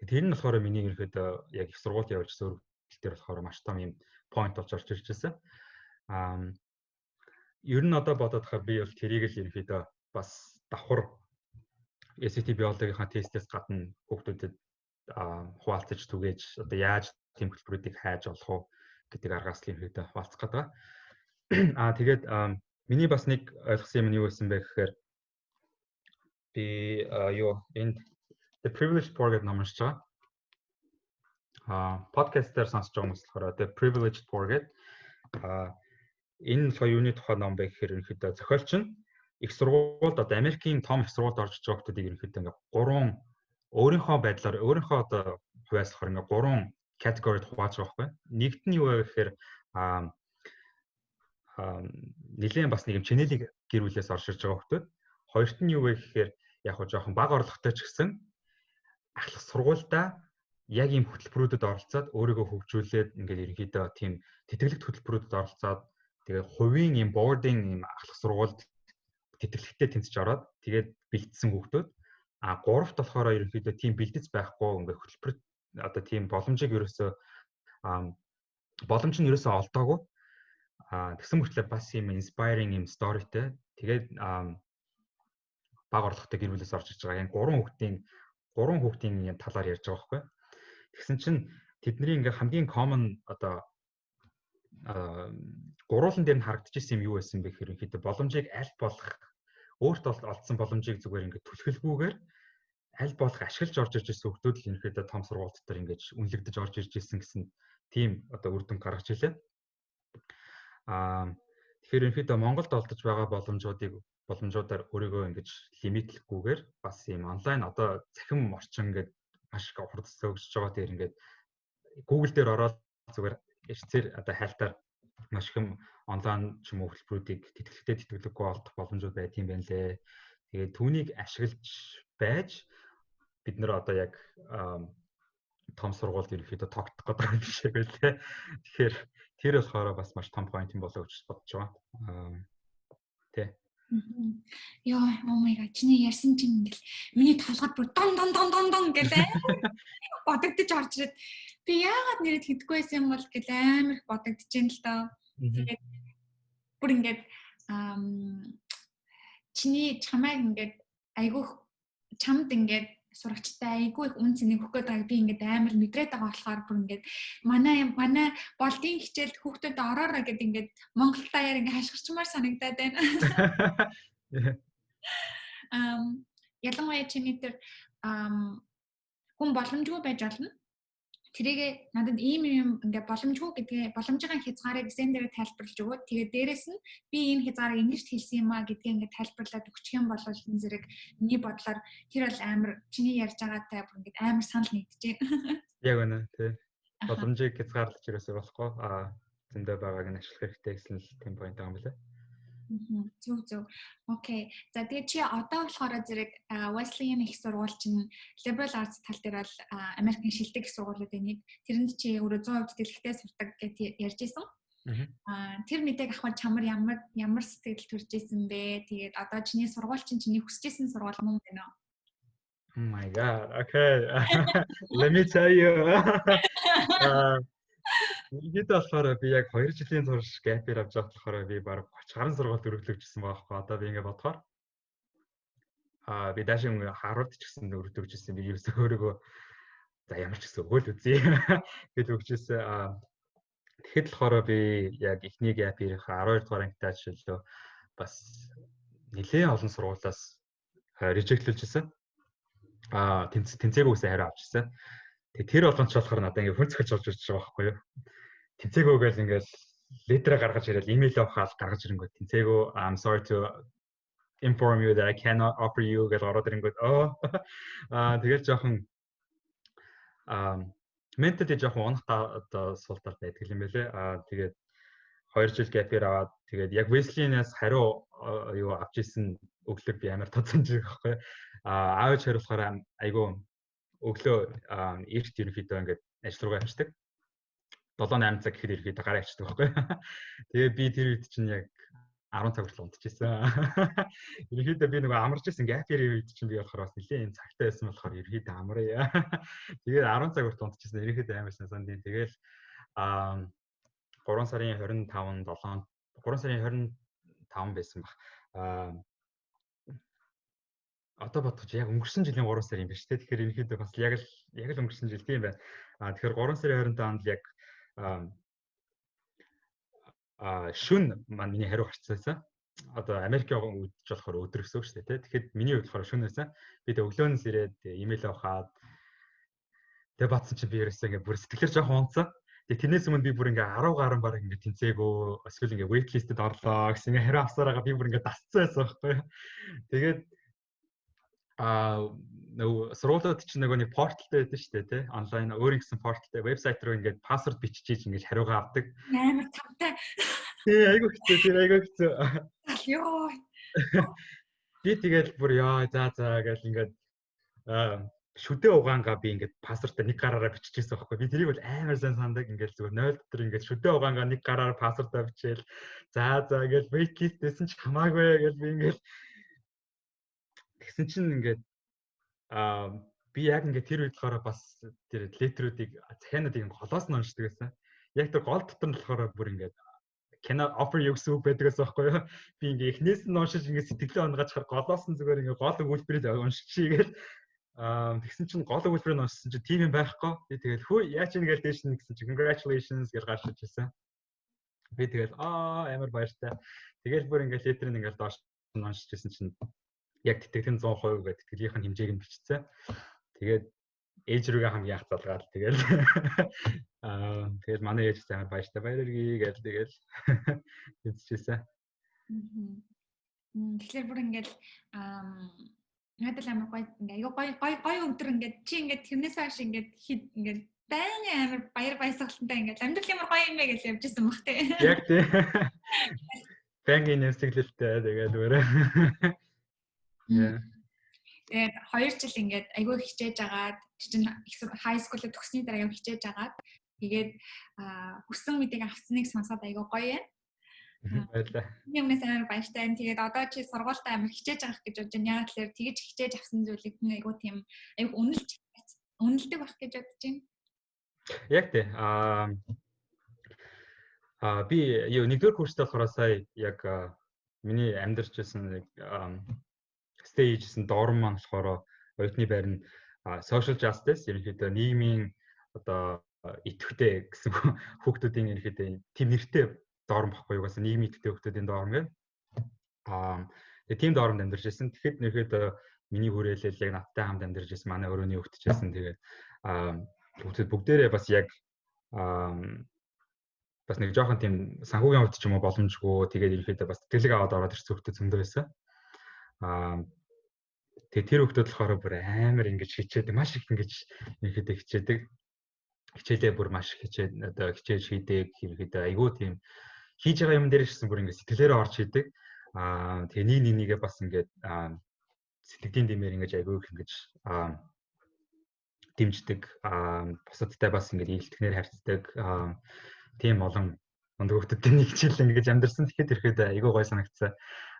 Тэр нь болохоор миний ерөөхдөө яг их сургууль явуулж зөв дээр болохоор маш том юм point болж орж ирж байсан. Ер нь одоо бодоод хаа би бол тэрийг л ерөөхдөө бас давхар SAT биологийнхаа тестээс гадна хүүхдүүдэд хуваалцаж түгээж одоо яаж тийм хөтөлбөрүүдийг хайж олох уу гэдэг аргаас л ерөөхдөө хуваалцах гэдэг. Тэгээд миний бас нэг ойлгосон юм нь юу байсан бэ гэхээр би энд The Privileged Poor гэдэг ном уншиж байгаа. Подкастер сонсож байгаа хүмүүс болохоор The Privileged Poor гэдэг энэ юуны тухай ном бэ гэхээр ерөнхийдөө зохиолч нь их сургуульд одоо Америкийн том их сургуульд орж иж байгаа хүмүүсийг ерөнхийдөө ингээ 3 өөрийнхөө байдлаар өөрийнхөө одоо хувьяаслахаар ингээ 3 категорид хувааж байгаа байхгүй. Нэгт нь юу вэ гэхээр нэлээд бас нэг юм чинэлийг гэр бүлээс орж ирж байгаа хүмүүс. Хоёрт нь юу вэ гэхээр яг хоо жоохон бага орлоготой ч гэсэн ахлах сургуульдаа яг ийм хөтөлбөрүүдэд оролцоод өөрийгөө хөгжүүлээд ингээд ерөнхийдөө тийм тэтгэлэгт хөтөлбөрүүдэд оролцоод тэгээ хувийн ийм boarding ийм ахлах сургуульд тэтгэлэгтээ тэнцэж ороод тэгээд бэлдсэн хүүхдүүд гуравт болохоор ерөнхийдөө тийм бэлдэц байхгүй ингээд хөтөлбөр одоо тийм боломжийг ерөөсөө боломж нь ерөөсөө олдоогүй тэгсэн мөртлөө бас ийм inspiring ийм storyтэй тэгээд бага орлоготой гэр бүлээс орж иж байгаа. Яг 3 хүүхдийн талаар ярьж байгаа байхгүй. Тэгсэн чинь тэдний ингээ хамгийн common одоо гурван дээр нь харагдчихсан юм юу байсан бэ гэхээр ихэд боломжийг аль болох өөрт олдсон боломжийг зүгээр ингээ түлхэлгүйгээр аль болох ашиглаж орж ирж байсан хүүхдүүд л ихэд том сургууль дотор ингээ үнэлэгдэж орж ирж ирсэн гэсэн тийм одоо үр дүн гаргаж илээ. Тэгэхээр ихэд Монголд олдож байгаа боломжуудаар өөрийгөө ингэж лимитлэхгүйгээр бас ийм онлайн одоо цахим орчин ингээд маш их хурдтай өгч байгаа дээр ингээд Google дээр ороод зүгээр эцсээр одоо хайлтаар маш их онлайн ч юм уу хөтөлбөрүүдийг тэтгэлэггүй олдох боломжууд байт юм байна лээ. Тэгээд түүнийг ашиглаж байж бид нэр одоо яг том сургуульд ерөөхдөө тогтох гэдэг юм шиг байлээ. Тэгэхээр тэр болохоор бас маш том point юм болоо гэж бодож байгаа. Тэ. Яа, oh my god, чиний ярьсан чинь ингээл миний толгойд бүр дон гэлээ. Бодогдож орж ирээд би яагаад нэрэд хийдэггүй байсан юм бол гэл амар их бодогдож байна л доо. Тэгээд бүр ингээд чиний чамайг ингээд айгүйх чамд ингээд сурагчтай айгүй их үн цэнийг өгөх гэдэг би ингээд амар мэдрээд байгаа болохоор бүр ингээд манай болдын хичээлд хүүхдүүд ороорой гэдэг ингээд Монгол даяар ингээд хашгирчмаар санагдаад байна. Ялангуяа чиний тэр хүн боломжгүй байж болно. Тэрийг надад ийм юм ингээд боломжгүй гэдгээ боломжийн хязгаарыг зэн дээр тайлбарлаж өгөөд тэгээд дээрэс нь би энэ хязгаарыг ингэж хэлсэн юм а гэдгийг ингээд тайлбарлаад өгчих юм бол энэ зэрэг миний бодлоор тэр бол амар чиний ярьж байгаатай бүр ингээд амар санал нэгдэжээ. Яг үнэ тий. Боломжийг хязгаарлаж ерөөсөө болохгүй зөндөө байгааг нь ашиглах хэрэгтэй гэсэн л тийм point байгаа юм байна. Зөв. Окей. За тэгээд чи одоо болохоор зэрэг Wesleyan их сургууль чинь liberal arts тал дээр бол Америкийн шилдэг их сургуулиудын нэг. Тэрэнд чи өөрөө 100% тэтгэлэгтэй сурдаг гэж ярьж ирсэн. Тэр мэдээг авах чамар ямар сэтгэл төрж исэн бэ? Тэгээд одоо чиний сургууль чинь чиний хүсэж исэн сургууль мөн байна уу? Oh my god. Okay. Let me tell you. Ингээд болохоор би яг 2 жилийн турш гэпээр авч байгаа болохоор би баг 30 гаруй сургуульд өргөлөгжсөн байгаа байхгүй. Одоо би ингээд бодохоор би дааш юм Харвард ч гэсэн өргөлөгжсөн. Би ерөөсөө өөрийгөө за ямар ч гэсэн өгөөл үзье гэж өгчээсэн. Тэгэхэд болохоор би яг эхний гэпийнхаа 12 дугаар ангитаа жишээлбэл бас нэлээд олон сургуулиас режектлүүлжсэн. Тэнцээгүйсээ хариу авчихсан. Тэгээ тэр болгонч болохоор надад ингээ хүнцгэж орж ирж байгаа байхгүй юу. Тэнцээгүйгээл ингээл летрэ гаргаж ирэл имэйл авахаар гаргаж ирэнгүү тэнцээгүү I'm sorry to inform you that I cannot offer you гэж ороод ирэнгүү тэгэл жоохон ментали жоохон унах одоо суултал байдаг юм байлээ. Тэгээд 2 жил gap-ээр аваад тэгээд яг Wesley-наас хариу юу авч исэн өглөө би амар тоцсон жиг байхгүй. Аавч хариулахаар айгүй өглөө эрт ерөнхийдөө ингээд ажил руугаа явчихдаг. 7-8 цаг гэхэд ерөнхийдөө гараа авчдаг байхгүй. Тэгээд би тэр үед чинь яг 10 цаг хүртэл унтчихсан. Ерөнхийдөө би нөгөө амарч исэн gap-ийн үед чинь би болохоор бас нэлээд цагтай байсан болохоор ерөнхийдөө амраа. Тэгээд 10 цаг хүртэл унтчихсан. Ерөнхийдөө амар сансан. Тэгэл 3 сарын 25-нд 3 сарын 25 байсан баг. Одоо бодгож яг өнгөрсөн жилийн 3 сар юм байна шүү дээ. Тэгэхээр ерөнхийдөө бас яг л өнгөрсөн жил тийм байна. Тэгэхээр 3 сарын 25-нд яг шүн маань миний хариу гарцсан. Одоо Америкийн үдж болохоор өдөр гэсэн үг шүү дээ. Тэгэхэд миний хувьд болохоор шүн байсан. Би тэг өглөөнөөс ирээд имэйл авахад тэг батсан чинь би ерөөсөө ингээ бүр сэтгэлээр жоохон унтсан. Тэгээ тэрнээс өмнө би бүр ингээ 10 гаруй баг ингээ тэнцээгөө эсвэл ингээ wait list-д орлоо гэсэн ингээ хариу авсараа би бүр ингээ дасцсан байсан байхгүй. Тэгээд нөгөө сургуулиуд чинь нөгөө нэг порталтай байдаг шүү дээ тий. Онлайн өөр гэсэн порталтай вебсайт руу ингээ пассворд бичиж ингээ хариугаа авдаг. Амар тавтай. Тий айгүй хэцүү. Йоо. Би тэгээд бүр яа за гэж ингээ шүдэ угаангаа би ингээд пассвортаа нэг гараараа биччихсэн байхгүй. Би тэрийг бол амар сайн сандаг ингээд зүгээр 0 дотор ингээд шүдэ угаангаа нэг гараараа пассвортаа бичээл. За ингээд wait list дэсэн ч хамаагүй гэж би ингээд тэгсэн чинь ингээд би яг ингээд тэр үед болохоор бас тэр летрүүдийг захиануудыг голоос нь уншдаг байсан. Яг тэр гол дотор нь болохоор бүр ингээд cannot offer you гэсэн үг байдагаас байхгүй юу. Би ингээд эхнээс нь уншиж ингээд сэтгэлээ онгаж хахаар голоос нь зүгээр ингээд гол өгүүлбэрийг уншчихъя гэж тэгсэн чинь гол өгүүлбэрийг уншсан чинь тийм юм байхгүй. Би тэгэл хөө яач ин гээл дээш нь гэсэн чинь congratulations гэж гарч ирсэн. Би тэгэл амар баяртай. Тэгэл бүр ингээд летрийг ингээд доош нь уншижсэн чинь яг тэтгэлийн 100% гэдэг тэтгэлгийнх нь хэмжээг нь бичсэн. Тэгээд ээж рүүгээ хамгийн анх залгаад тэгэл тэгэл манай ээж амар баяртай баяргий гэж тэгэл биччихсэн. Тэгэхээр бүр ингээд надад амар гоё ингээ гоё өдөр ингээд чи ингээд тэрнээс хойш ингээд байнга амар баяр баясгалантай ингээд амьдрал ямар гоё юм бэ гэж явж исэн баг тий. Яг тий. Бэнгийн нэвсэглэлтэй тэгээд өөрөө. Тэгээд 2 жил ингээд айгүй хичээж агаад чинь high school-д төгссөний дараа айгүй хичээж агаад тэгээд хүссэн мэдээг авсныг сонсоод айгүй гоё юм. Баярлалаа. Юмнаас амар баяртай. Тэгээд одоо чи сургуультай амар хичээж авах гэж бодож байна. Яг л тэгэж хичээж авсан зүйлийг айгүй тийм айгүй үнэлдэг байх гэж бодож байна. Яг тий. Би нэгдүгээр курстай болохоор сая яг миний амьдарч байсан нэг stay хийсэн дорм маань болохоор оюутны байр нь social justice ерөнхийдөө нийгмийн одоо идэвхтэй гэсэн хүүхдүүдийн ерөнхийдөө тийм нэртэй дорм баггүй юу гэсэн нийгмийн идэвхтэй хүүхдүүдийн дорм гэх. Тэгээ тийм дормд амьдарч байсан. Тэгэхэд ерөнхийдөө миний хүрээлэл яг надтай хамт амьдарч байсан манай өрөөний хүүхдч байсан. Тэгээд хүүхдүүд бүгдээрээ бас яг бас нэг жоохон тийм санхүүгийн хувьд ч юм уу боломжгүй тэгээд ерөнхийдөө бас тэтгэлэг аваад ороод ирсэн хүүхдүүд зөндөө байсан. Тэгээ тэр хүүхдүүд болохоор бүр амар ингэж хичээдэг, маш их ингэж ерөнхийдөө хичээдэг. Хичээлээ бүр маш хичээд одоо хичээж хийдэг ерөнхийдөө айгүй тийм хийж байгаа юм дээр ирсэн бүр ингэ сэтгэлээрээ орж хийдэг. Тэгээ нэгээ бас ингээд сэтгэлийн дэмээр ингэж айгүй их ингэж дэмждэг. Бусадтай бас ингэж ийгэлтгэнээр харьцдаг. Тийм олон өндөр хүүхдүүдтэй нэг хичээл ингэж амьдэрсэн. Тэгэхэд ирэхэд айгүй гой санагдсан.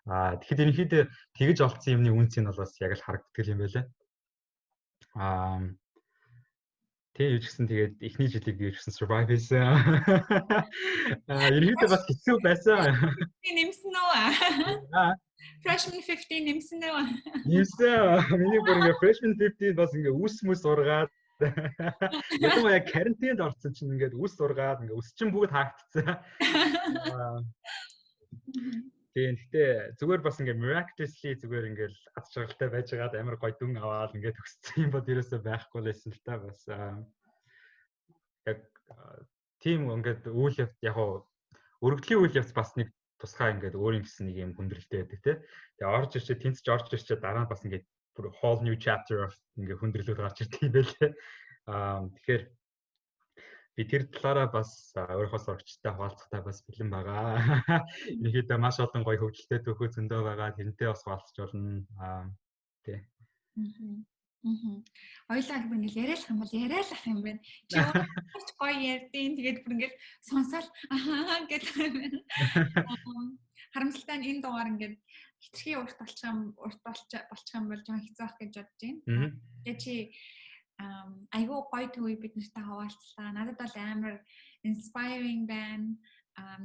Тэгэхэд ерөнхийдөө тэгж олцсон юмны үнц нь бол бас яг л харагддаг юм байлаа. Тэгээ юу ч гэсэн тэгээд эхний жилиг юу ч гэсэн survive хийсэн. Ерөнхийдөө бас хэцүү байсан. Нэмсэн үү? Freshman 15 нэмсэн үү? Нэмсэн. Миний бүр ингээ freshman 15 бас ингээ үс мүс ургаад яг карантинд орсон чинь ингээд үс ургаад ингээ үс чинь бүгд хаагдцсан. Гэхдээ зүгээр бас ингээ miraculously зүгээр ингээл аз жаргалтай байж байгаад амар гоё дүн аваад ингээ төгссөн юм бод ерөөсөө байхгүй лсэн л та бас яг тийм ингээд үйл явц яг өргөдлийн үйл явц бас нэг тусгай ингээд өөрийн гэсэн нэг юм хүндрэлтэй байдаг тий. Тэгээ орж ирчээ тэнцэж орж ирчээ дараа нь бас ингээд whole new chapter of ингээ хүндрэлүүд гарч ирдэг юм байлээ. Тэгэхээр би тэр талаараа бас өөрийнхөө сурагчтай хуваалцахтай бас бэлэн байгаа. Ерөнхийдөө маш олон гоё хөгжилтэй төвхөө зөндөө байгаа. Тэрнтэй бас хуваалцж болно. Тий. Ойлаа бүр ингээл яриалах юм бол яриалах юм байна. Чи өөрч гоё ярьдیں۔ Тэгээд бүр ингээл сонсоол гэдэг юм байна. Харамсалтай нь энэ дугаар ингээд хитрхи урт болчих юм бол жоохон хэцүү ах гэж бодож байна. Тэгээд чи айгүй гоё төвийг бид нартай хуваалцлаа. Надад бол амар inspiring байна.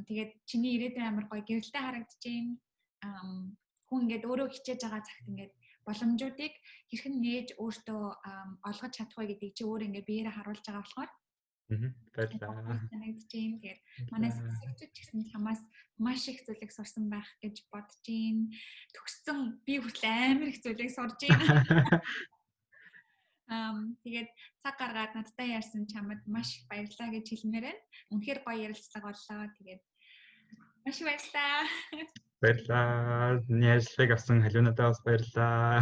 Тэгээд чиний ирээдүйн амар гоё гэрэлтэй харагдаж байна. Хүн ингээд өөрөө хичээж байгаа цагт ингээд боломжуудыг хэрхэн нээж өөртөө олгож чадах вэ гэдгийг чи өөр ингээд биеэрээ харуулж байгаа болохоор баярлалаа. Тэгээд манай сонсогчид ч гэсэн чамаас маш их зүйлийг сурсан байх гэж бодож байна. Төгссөн би хүртэл амар их зүйлийг сурж байна. Тэгээд цаг гаргаад надтай ярьсан чамд маш их баярлалаа гэж хэлмээр байна. Үнэхээр гоё ярилцлага боллоо. Тэгээд маш баярлалаа. Баярлалаа. Няжлыг авсан халуунадаа бас баярлалаа.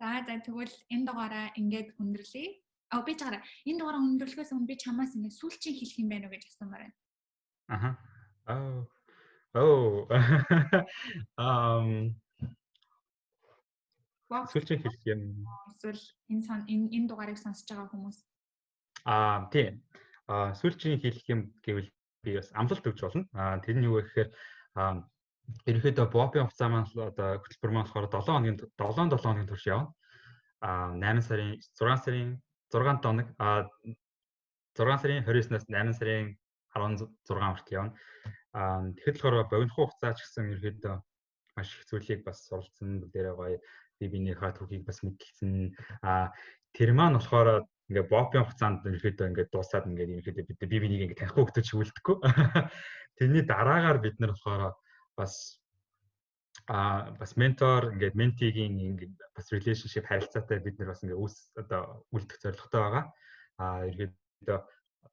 За тэгвэл энэ дугаараа ингээд өндөрлөе. Би чагараа энэ дугаараа өндөрлөхөөс өмнө би чамаас ингээд сүүлчийн хэлэх юм байна уу гэж асуумаар байна. Сүүлчийн хэлэх юм. Эсвэл энэ дугаарыг сонсож байгаа хүмүүс. Тийм. Сүүлчийн хэлэх юм гэвэл би бас амлалт өгч болно. Тэр нь юу вэ гэхээр ерөнхийдөө Бобын хугацаа маань одоо хөтөлбөр маань болохоор 7 хоногийн турш явна. 8 сарын 6 сарын 6 хоног 6 сарын 29-наас 8 сарын 16 хүртэл явна. Тэгэхээр болохоор богинохон хугацаа ч гэсэн ерөнхийдөө маш их зүйлийг бас суралцсан бүгдээрээ гоё бибинийхээ түүхийг бас мэдгэлсэн. Тэр маань болохоор ингээ Бобын хугацаанд ерөнхийдөө ингээ дуусаад ингээ ерөнхийдөө бид бибинийг ингээ танихгүй хөтөж үлдэхгүй. Тэрний дараагаар бид нар болохоор бас ментор ингээд ментигийн ингээд бас relationship харилцаатай бид нар бас ингээд үлдэх зорилготой байгаа. Ерөнхийдөө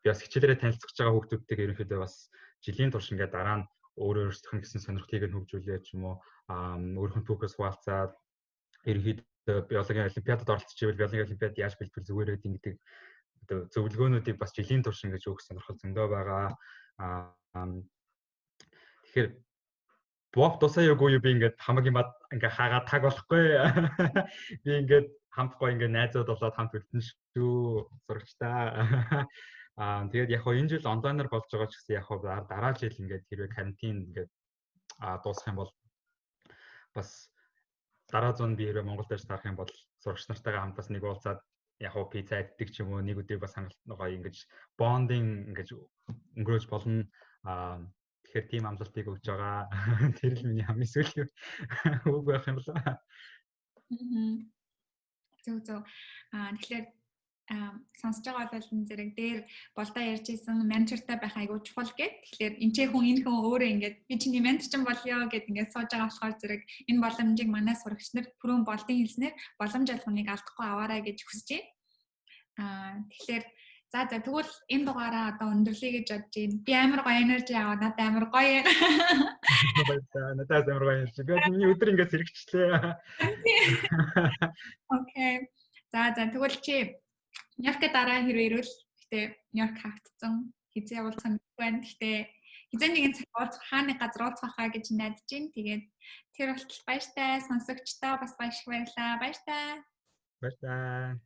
би бас хичээлээрээ танилцж байгаа хүүхдүүдтэйг ерөнхийдөө бас жилийн турш ингээд дараа нь өөрсдийнх нь гэсэн сонирхлыг нь хөгжүүлээд ч юм уу өөрийнхөө түүхээс хуваалцаад ерөнхийдөө биологийн олимпиадад оролцчихвэл биологийн олимпиад яаж бэлтгэл зүгээрээ гэдэг одоо зөвлөгөөнүүдийг бас жилийн турш ингээд өгөх сонирхол зөндөө байгаа. Тэгэхээр Боб тусаагүй юу би ингээд хамаагийн бад ингээ хаагаад таг болохгүй. Би ингээд хамтгүй ингээ найзууд болоод хамт үлдэн шүү сурагчтай. Тэгээд яг хоо энэ жил онлайнаар болж байгаа ч гэсэн яг хоо дараа жил ингээд хэрвээ карантин ингээд дуусах юм бол бас дараа зүүн би хэрвээ Монгол дээр тарах юм бол сурагч нартайгаа хамт бас нэг уулзаад яг хоо пицца иддэг ч юм уу нэг өдрийг бас хангалт гоё ингэж бондинг ингэж өнгөрөөж болно. Тэгэхээр тийм амлалтыг өгж байгаа. Тэр л миний хамгийн сүүлийн үг байх юм байна. Зөв. Тэгэхээр сонсож байгаа бол энэ зэрэг дээр болдоо ярьж исэн ментортай байх айгуу чухал гэд. Тэгэхээр энэ хүн өөрөө ингээд би чиний ментор ч болёо гэд ингээд сууж байгаа болохоор зэрэг энэ боломжийг манай сурагч нар түрүүн болдын хэлснээр боломж олгоныг алдахгүй аваарай гэж хүсэж байна. Тэгэхээр за тэгвэл энэ дугаараа одоо өндөрлөе гэж бодож байна. Би амар гоё энержи аваа. Надад амар гоё. Надад амар гоё энержи. Би миний өдөр ингээд сэргчлээ. Окей. За тэгвэл чи Нью-Йоркт дараа хэрвээ ирвэл гэтээ Нью-Йорк хавтсан хизээ явуулах юм байна. Гэтээ хизээ нэгэн цаг уулзах хааны газар уулзах хаа гэж найдаж байна. Тэгээд тэр болтол баяртай сонсогчдоо бас баярлалаа. Баяртай. Баяртай.